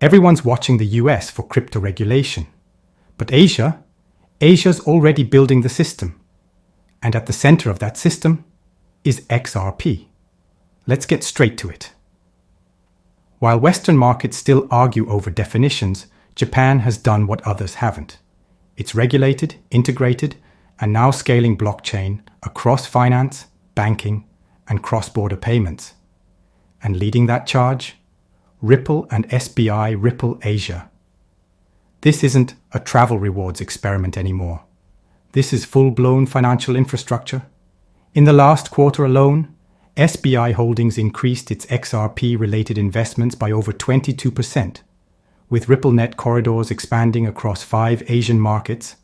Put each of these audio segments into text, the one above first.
Everyone's watching the US for crypto regulation. But Asia's already building the system. And at the center of that system is XRP. Let's get straight to it. While Western markets still argue over definitions, Japan has done what others haven't. It's regulated, integrated, and now scaling blockchain across finance, banking, and cross-border payments. And leading that charge, Ripple and SBI Ripple Asia. This isn't a travel rewards experiment anymore. This is full-blown financial infrastructure. In the last quarter alone, SBI Holdings increased its XRP-related investments by over 22%, with RippleNet corridors expanding across 5 Asian markets: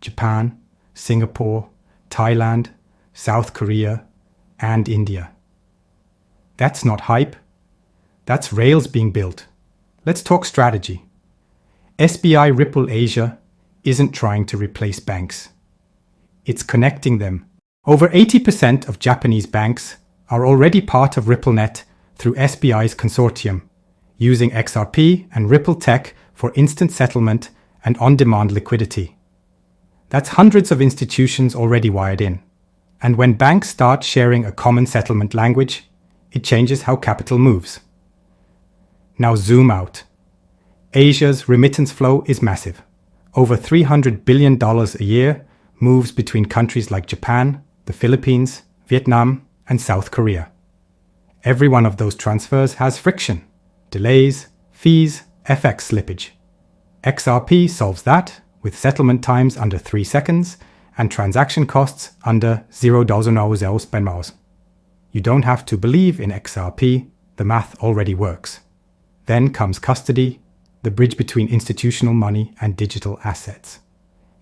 Japan, Singapore, Thailand, South Korea, and India. That's not hype. That's rails being built. Let's talk strategy. SBI Ripple Asia isn't trying to replace banks. It's connecting them. Over 80% of Japanese banks are already part of RippleNet through SBI's consortium, using XRP and Ripple Tech for instant settlement and on-demand liquidity. That's hundreds of institutions already wired in. And when banks start sharing a common settlement language, it changes how capital moves. Now zoom out. Asia's remittance flow is massive. Over $300 billion a year moves between countries like Japan, the Philippines, Vietnam, and South Korea. Every one of those transfers has friction, delays, fees, FX slippage. XRP solves that with settlement times under 3 seconds and transaction costs under $0.00. You don't have to believe in XRP, the math already works. Then comes custody, the bridge between institutional money and digital assets.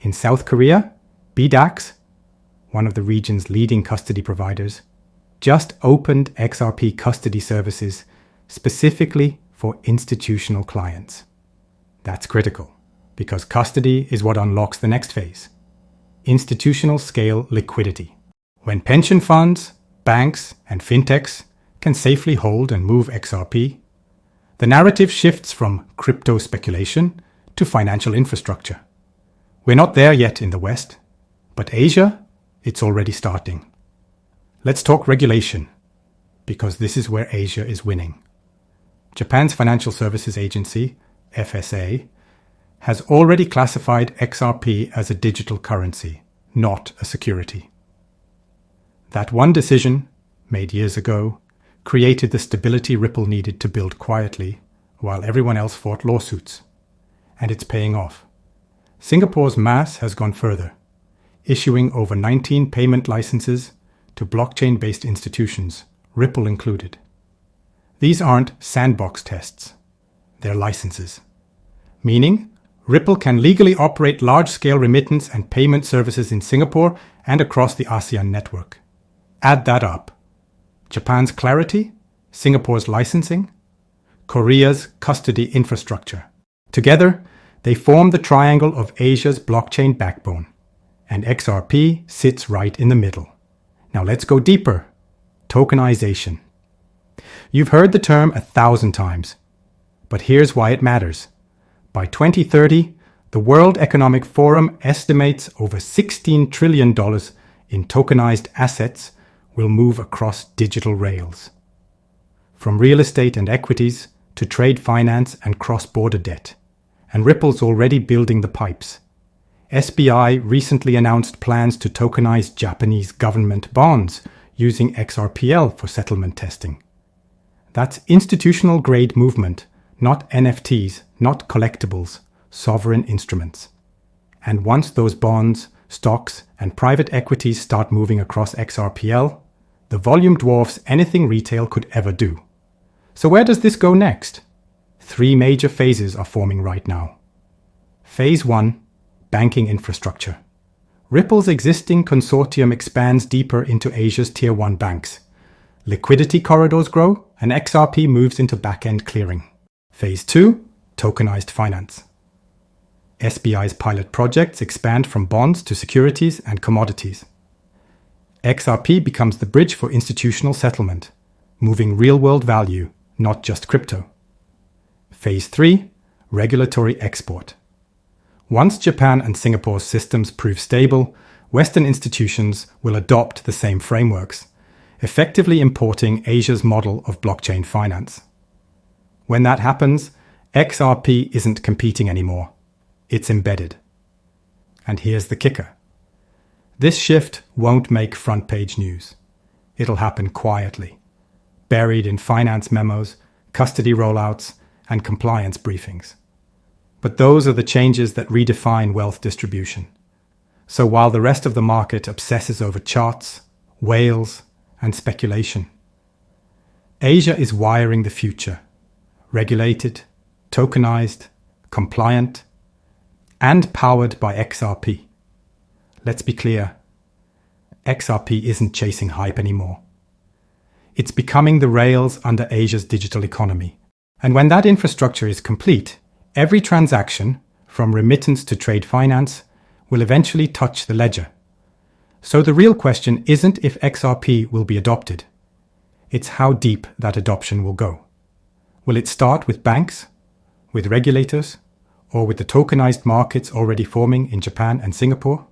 In South Korea, BDACS, one of the region's leading custody providers, just opened XRP custody services specifically for institutional clients. That's critical, because custody is what unlocks the next phase: institutional scale liquidity. When pension funds, banks, and fintechs can safely hold and move XRP, the narrative shifts from crypto speculation to financial infrastructure. We're not there yet in the West, but Asia, it's already starting. Let's talk regulation, because this is where Asia is winning. Japan's Financial Services Agency, FSA, has already classified XRP as a digital currency, not a security. That one decision, made years ago, created the stability Ripple needed to build quietly, while everyone else fought lawsuits. And it's paying off. Singapore's MAS has gone further, issuing over 19 payment licenses to blockchain-based institutions, Ripple included. These aren't sandbox tests. They're licenses. Meaning, Ripple can legally operate large-scale remittance and payment services in Singapore and across the ASEAN network. Add that up. Japan's clarity, Singapore's licensing, Korea's custody infrastructure. Together, they form the triangle of Asia's blockchain backbone, and XRP sits right in the middle. Now let's go deeper. Tokenization. You've heard the term 1,000 times, but here's why it matters. By 2030, the World Economic Forum estimates over $16 trillion in tokenized assets will move across digital rails. From real estate and equities to trade finance and cross-border debt. And Ripple's already building the pipes. SBI recently announced plans to tokenize Japanese government bonds using XRPL for settlement testing. That's institutional-grade movement, not NFTs, not collectibles, sovereign instruments. And once those bonds, stocks, and private equities start moving across XRPL, the volume dwarfs anything retail could ever do. So where does this go next? 3 major phases are forming right now. Phase 1, banking infrastructure. Ripple's existing consortium expands deeper into Asia's Tier 1 banks. Liquidity corridors grow, and XRP moves into back-end clearing. Phase 2, tokenized finance. SBI's pilot projects expand from bonds to securities and commodities. XRP becomes the bridge for institutional settlement, moving real-world value, not just crypto. Phase 3, regulatory export. Once Japan and Singapore's systems prove stable, Western institutions will adopt the same frameworks, effectively importing Asia's model of blockchain finance. When that happens, XRP isn't competing anymore. It's embedded. And here's the kicker. This shift won't make front-page news. It'll happen quietly, buried in finance memos, custody rollouts, and compliance briefings. But those are the changes that redefine wealth distribution. So while the rest of the market obsesses over charts, whales, and speculation, Asia is wiring the future, regulated, tokenized, compliant, and powered by XRP. Let's be clear, XRP isn't chasing hype anymore. It's becoming the rails under Asia's digital economy. And when that infrastructure is complete, every transaction, from remittance to trade finance, will eventually touch the ledger. So the real question isn't if XRP will be adopted. It's how deep that adoption will go. Will it start with banks, with regulators, or with the tokenized markets already forming in Japan and Singapore?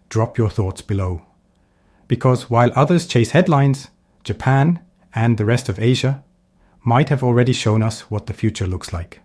Drop your thoughts below. Because while others chase headlines, Japan and the rest of Asia might have already shown us what the future looks like.